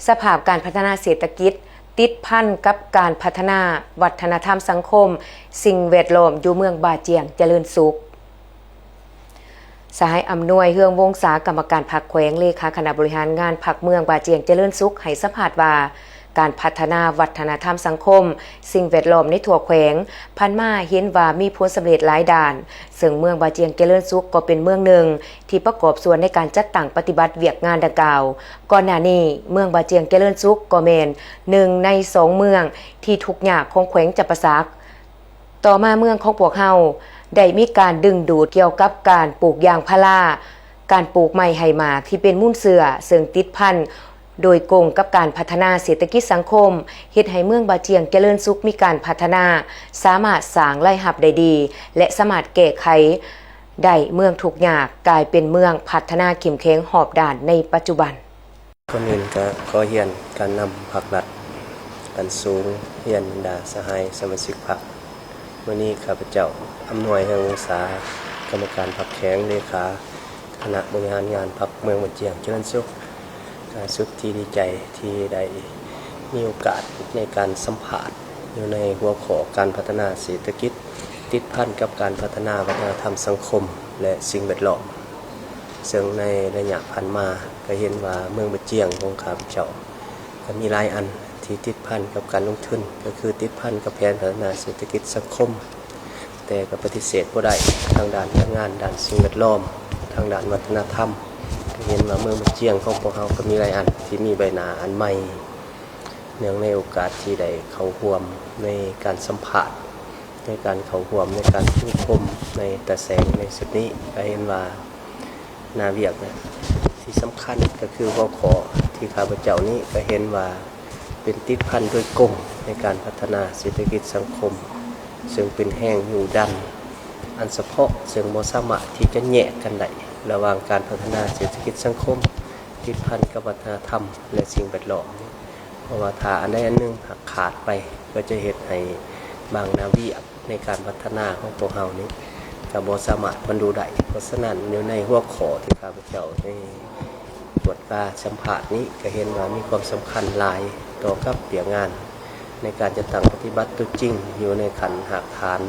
สภาพการพัฒนาเศรษฐกิจติดพันกับการพัฒนาวัฒนธรรมสังคมสิ่งแวดล้อมอยู่เมืองบาเจียงเจริญสุขสหายอำนวยเฮืองวงศากรรมการพรรคแขวงเลขาคณะบริหารงานพรรคเมืองบาเจียงเจริญสุขให้สัมภาษณ์ว่าการพัฒนาวัฒนธรรมสังคมสิ่งแวดล้อมในทั่วแขวงพันมาเห็นว่ามีผลสำเร็จหลายด้านซึ่งเมืองบาเจียงเจริญสุขก็เป็นเมืองหนึ่งที่ประกอบส่วนในการจัดตั้งปฏิบัติเวียกงานดังกล่าวก่อนหน้านี้เมืองบาเจียงเจริญสุขก็เป็น1 ใน 2เมืองที่ทุกข์ยากของแขวงจับปะสักต่อมาเมืองของพวกเฮาได้มีการดึงดูดเกี่ยวกับการปลูกยางพาราการปลูกไม้ไหหมากที่เป็นมุ่นเสือซึ่งติดพันโดยกงกับการพัฒนาเศรษฐกิจสังคมเฮ็ดให้เมืองบาเจียงเจริญสุขมีการพัฒนาสามารถสร้างรายรับได้ดีและสามารถแก้ไขได้เมืองทุกข์ยากกลายเป็นเมืองพัฒนาเข้มแข็งหอบด้านในปัจจุบันคนอื่นก็ขอเรียนการนำภาครัฐอันสูงเรียนบรรดาสหายสมาชิกพรรควันนี้ข้าพเจ้าอำนวยเฮืองวงศากรรมการพรรคแขวงเลขาคณะบริหารงานพรรคเมืองบาเจียงเจริญสุขสุดที่ดีใจที่ได้มีโอกาสในการสัมผัสอยู่ในหัวข้อการพัฒนาเศรษฐกิจติดพันกับการพัฒนาวัฒนธรรมสังคมและสิ่งแวดล้อมซึ่งในระยะผ่านมาก็เห็นว่าเมืองบาเจียงของข้าพเจ้าก็มีหลายอันที่ติดพันกับการลงทุนก็คือติดพันกับแผนพัฒนาเศรษฐกิจสังคมแต่ก็ปฏิเสธบ่ได้ทางด้านการงานด้านสิ่งแวดล้อมทางด้านวัฒนธรรมเห็นว่าเมืองบาเจียงของพวกเราก็มีหลายอันที่มีใบหน้าอันใหม่เนื่องในโอกาสที่ได้เข้าร่วมในการสัมผัสในการเข้าร่วมในการชื่นชมในแต่แสงในสุดนี้ก็เห็นว่านาเวียกเนี่ยที่สำคัญก็คือหัวข้อที่ข้าพเจ้านี้ก็เห็นว่าเป็นติดพันด้วยกลมในการพัฒนาเศรษฐกิจสังคมซึ่งเป็นแห้งอยู่ดันอันเฉพาะซึ่งบ่สามารถที่จะแยกกันได้ระหว่างการพัฒนาเศรษฐกิจสังคมติดพันกับวัฒนธรรมและสิ่งแวดล้อมเพราะว่าถ้าอันใดอันหนึ่งขาดไปก็จะเฮ็ดให้บางนาเวียกในการพัฒนาของตัวเฮานี้ก็บ่สามารถบรรลุได้เพราะฉะนั้นอยู่ในหัวข้อที่ข้าพเจ้าได้ตรวจการสัมภาษณ์นี้ก็เห็นว่ามีความสำคัญหลายต่อกับเปียงานในการจะตั้งปฏิบัติตัวจริงอยู่ในขันหากฐาน